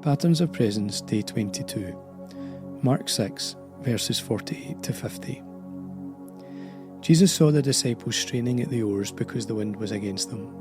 Patterns of Presence, Day 22. Mark 6, verses 48 to 50. Jesus saw the disciples straining at the oars because the wind was against them.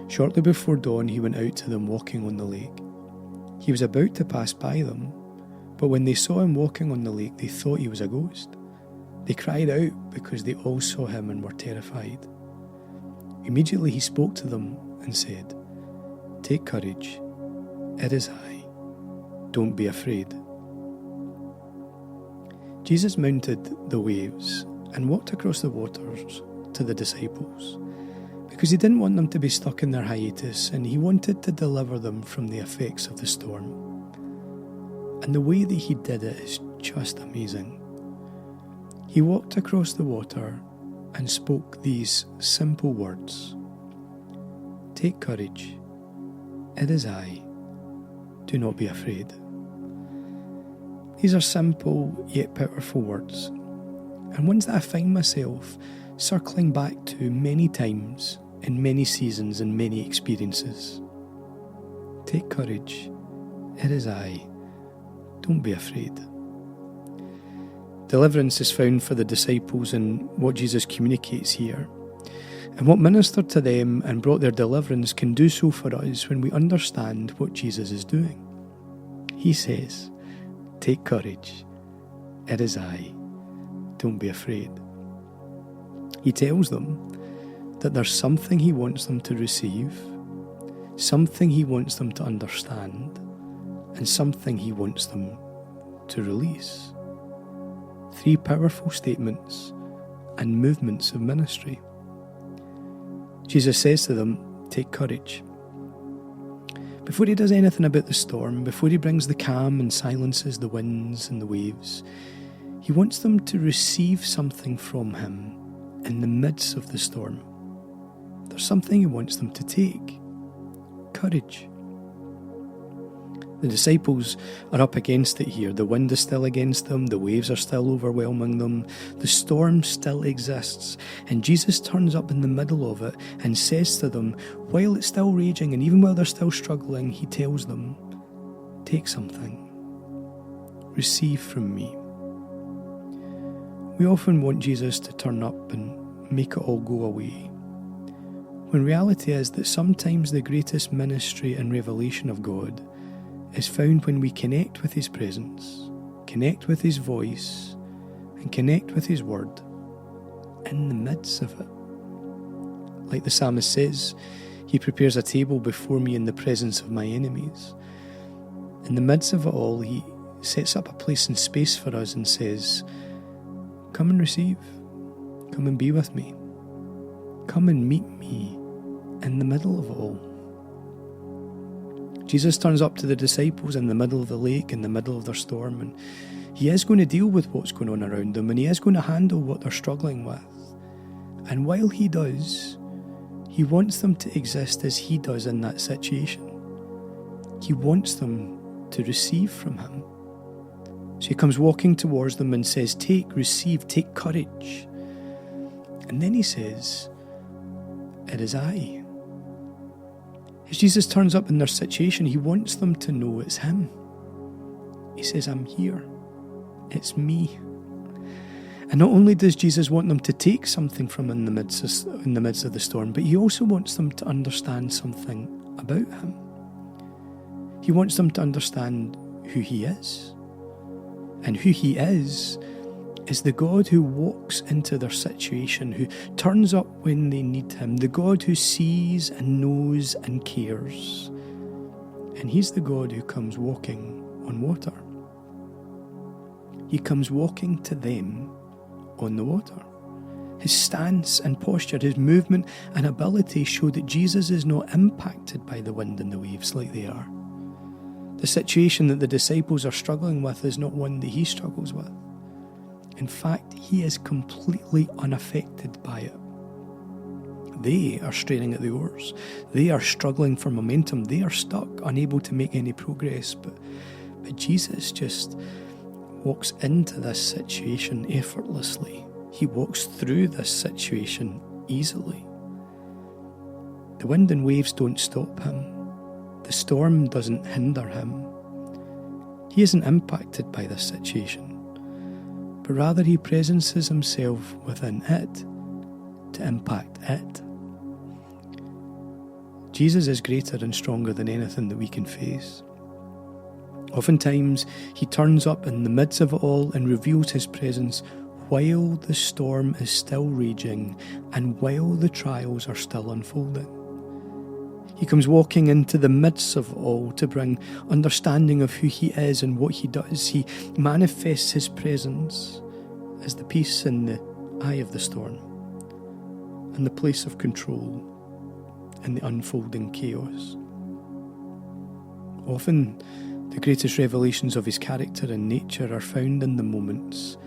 Shortly before dawn, he went out to them walking on the lake. He was about to pass by them, but when they saw him walking on the lake, they thought he was a ghost. They cried out because they all saw him and were terrified. Immediately he spoke to them and said, "Take courage, it is I. Don't be afraid." Jesus mounted the waves and walked across the waters to the disciples because he didn't want them to be stuck in their hiatus, and he wanted to deliver them from the effects of the storm. And the way that he did it is just amazing. He walked across the water and spoke these simple words: "Take courage, it is I. Do not be afraid." These are simple yet powerful words, and ones that I find myself circling back to many times in many seasons and many experiences. Take courage, it is I. Don't be afraid. Deliverance is found for the disciples in what Jesus communicates here. And what ministered to them and brought their deliverance can do so for us when we understand what Jesus is doing. He says, "Take courage, it is I. Don't be afraid." He tells them that there's something he wants them to receive, something he wants them to understand, and something he wants them to release. 3 powerful statements and movements of ministry. Jesus says to them, "Take courage." Before he does anything about the storm, before he brings the calm and silences the winds and the waves, he wants them to receive something from him in the midst of the storm. There's something he wants them to take: courage. The disciples are up against it here. The wind is still against them, the waves are still overwhelming them, the storm still exists, and Jesus turns up in the middle of it and says to them, while it's still raging and even while they're still struggling, he tells them, "Take something. Receive from me." We often want Jesus to turn up and make it all go away, when reality is that sometimes the greatest ministry and revelation of God is found when we connect with his presence, connect with his voice, and connect with his word in the midst of it. Like the psalmist says, he prepares a table before me in the presence of my enemies. In the midst of it all, he sets up a place and space for us and says, "Come and receive, come and be with me, come and meet me in the middle of it all." Jesus turns up to the disciples in the middle of the lake, in the middle of their storm, and he is going to deal with what's going on around them, and he is going to handle what they're struggling with. And while he does, he wants them to exist as he does in that situation. He wants them to receive from him. So he comes walking towards them and says, "Take, receive, take courage." And then he says, "It is I." As Jesus turns up in their situation, he wants them to know it's him. He says, "I'm here. It's me." And not only does Jesus want them to take something from in the midst of the storm, but he also wants them to understand something about him. He wants them to understand who he is. And who he is the God who walks into their situation, who turns up when they need him, the God who sees and knows and cares. And he's the God who comes walking on water. He comes walking to them on the water. His stance and posture, his movement and ability show that Jesus is not impacted by the wind and the waves like they are. The situation that the disciples are struggling with is not one that he struggles with. In fact, he is completely unaffected by it. They are straining at the oars. They are struggling for momentum. They are stuck, unable to make any progress. But Jesus just walks into this situation effortlessly. He walks through this situation easily. The wind and waves don't stop him. the storm doesn't hinder him. He isn't impacted by this situation, but rather he presences himself within it to impact it. Jesus is greater and stronger than anything that we can face. Oftentimes, he turns up in the midst of it all and reveals his presence while the storm is still raging and while the trials are still unfolding. He comes walking into the midst of it all to bring understanding of who he is and what he does. He manifests his presence as the peace in the eye of the storm and the place of control in the unfolding chaos. Often, the greatest revelations of his character and nature are found in the moments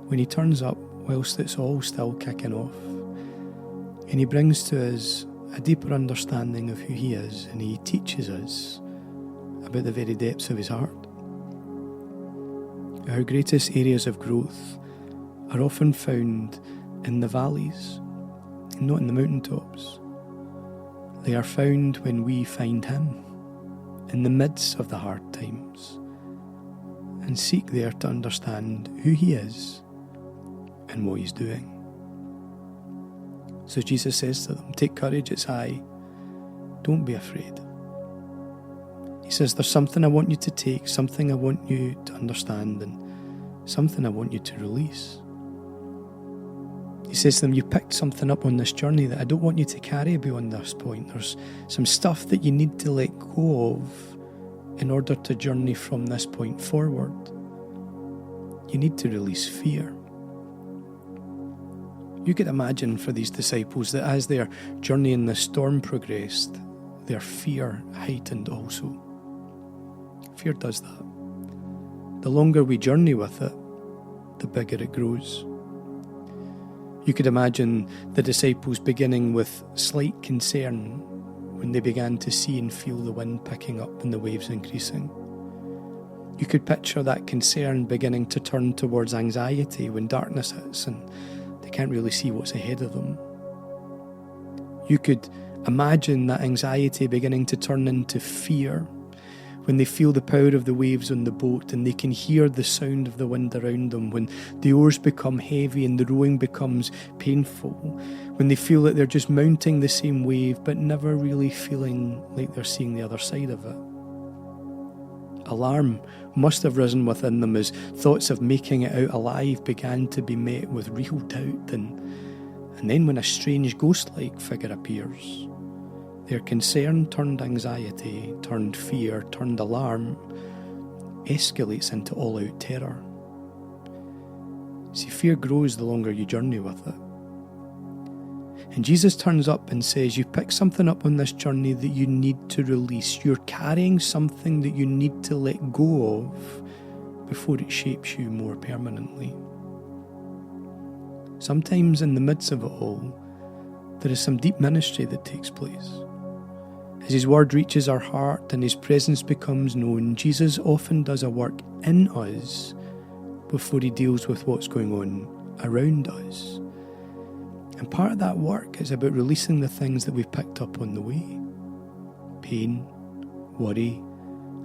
when he turns up whilst it's all still kicking off, and he brings to us a deeper understanding of who he is, and he teaches us about the very depths of his heart. Our greatest areas of growth are often found in the valleys, and not in the mountaintops. They are found when we find him in the midst of the hard times and seek there to understand who he is and what he's doing. So Jesus says to them, take courage, it's I. Don't be afraid. He says, there's something I want you to take, something I want you to understand, and something I want you to release. He says to them, you picked something up on this journey that I don't want you to carry beyond this point. There's some stuff that you need to let go of in order to journey from this point forward. You need to release fear. You could imagine for these disciples that as their journey in the storm progressed, their fear heightened also. Fear does that. The longer we journey with it, the bigger it grows. You could imagine the disciples beginning with slight concern when they began to see and feel the wind picking up and the waves increasing. You could picture that concern beginning to turn towards anxiety when darkness hits and they can't really see what's ahead of them. You could imagine that anxiety beginning to turn into fear when they feel the power of the waves on the boat and they can hear the sound of the wind around them, when the oars become heavy and the rowing becomes painful, when they feel that they're just mounting the same wave but never really feeling like they're seeing the other side of it. Alarm must have risen within them as thoughts of making it out alive began to be met with real doubt, and then when a strange ghost-like figure appears, their concern turned anxiety, turned fear, turned alarm, escalates into all-out terror. See, fear grows the longer you journey with it. And Jesus turns up and says, you pick something up on this journey that you need to release. You're carrying something that you need to let go of before it shapes you more permanently. Sometimes in the midst of it all, there is some deep ministry that takes place. As his word reaches our heart and his presence becomes known, Jesus often does a work in us before he deals with what's going on around us. And part of that work is about releasing the things that we've picked up on the way. Pain, worry,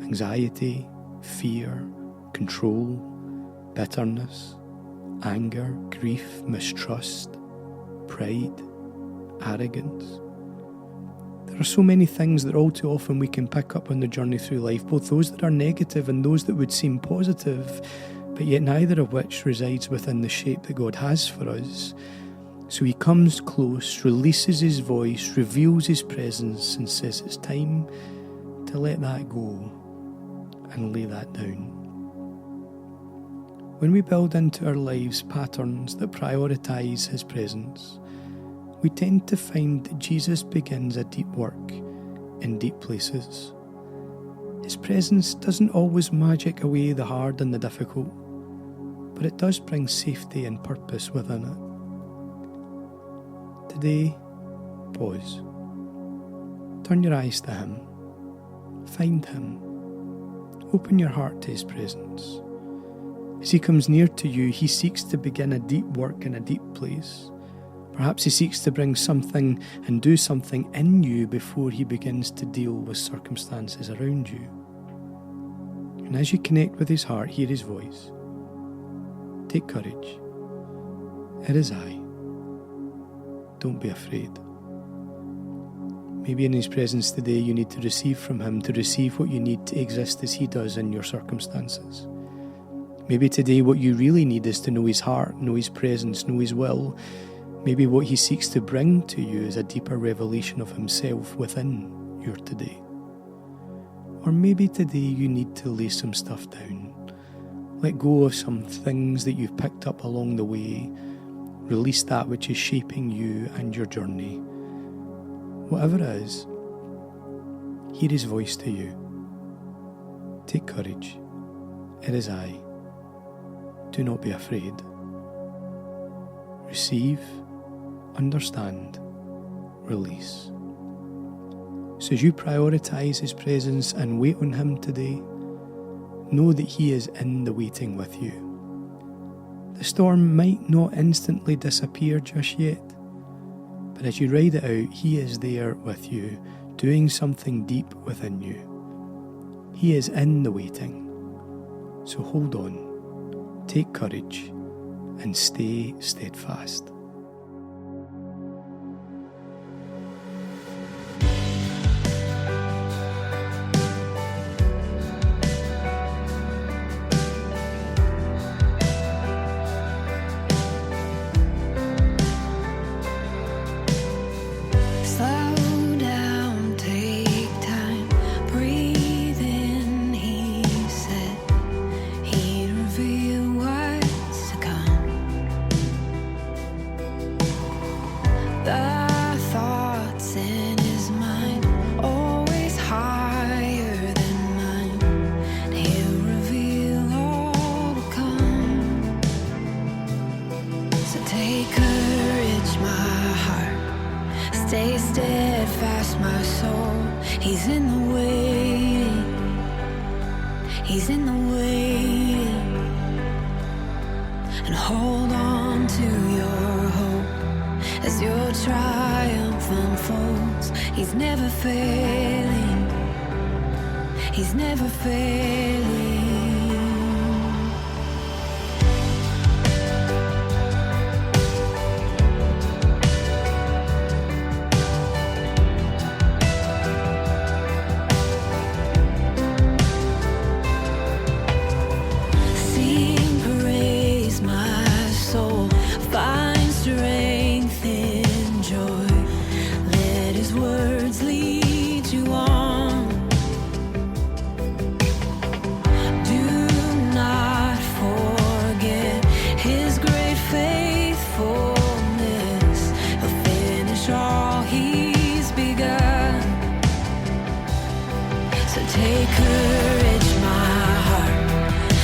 anxiety, fear, control, bitterness, anger, grief, mistrust, pride, arrogance. There are so many things that all too often we can pick up on the journey through life, both those that are negative and those that would seem positive, but yet neither of which resides within the shape that God has for us. So he comes close, releases his voice, reveals his presence, and says it's time to let that go and lay that down. When we build into our lives patterns that prioritise his presence, we tend to find that Jesus begins a deep work in deep places. His presence doesn't always magic away the hard and the difficult, but it does bring safety and purpose within it. Today, pause. Turn your eyes to him. Find him. Open your heart to his presence. As he comes near to you, he seeks to begin a deep work in a deep place. Perhaps he seeks to bring something and do something in you before he begins to deal with circumstances around you. And as you connect with his heart, hear his voice. Take courage. It is I. Don't be afraid. Maybe in his presence today you need to receive from him, to receive what you need to exist as he does in your circumstances. Maybe today what you really need is to know his heart, know his presence, know his will. Maybe what he seeks to bring to you is a deeper revelation of himself within your today. Or maybe today you need to lay some stuff down. Let go of some things that you've picked up along the way. Release that which is shaping you and your journey. Whatever it is, hear his voice to you. Take courage. It is I. Do not be afraid. Receive, understand, release. So as you prioritise his presence and wait on him today, know that he is in the waiting with you. The storm might not instantly disappear just yet, but as you ride it out, he is there with you, doing something deep within you. He is in the waiting. So hold on, take courage, and stay steadfast. Stay steadfast, my soul. He's in the waiting. He's in the waiting. And hold on to your hope as your triumph unfolds. He's never failing. He's never failing. Take courage, my heart.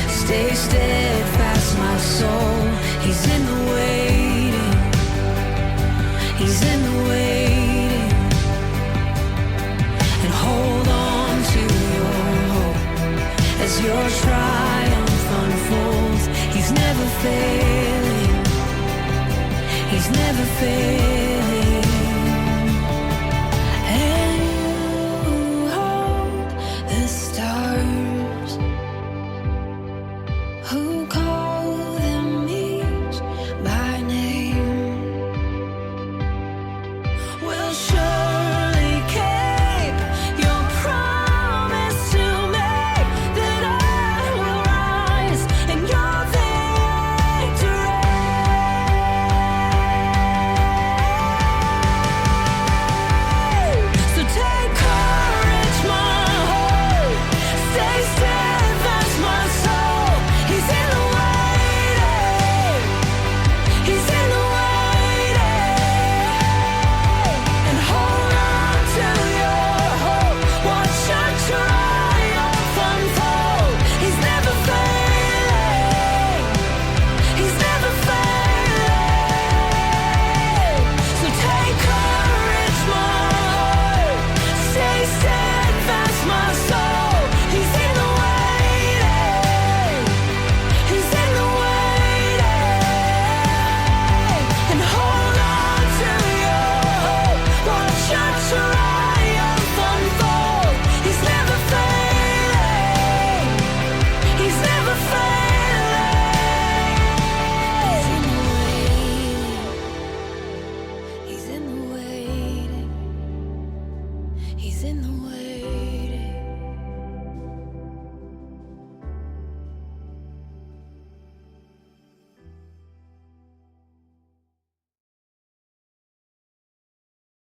Stay steadfast, my soul. He's in the waiting. He's in the waiting. And hold on to your hope as your triumph unfolds. He's never failing. He's never failing. Who call them each by name will surely keep your promise to me, that I will rise in your victory. He's in the way.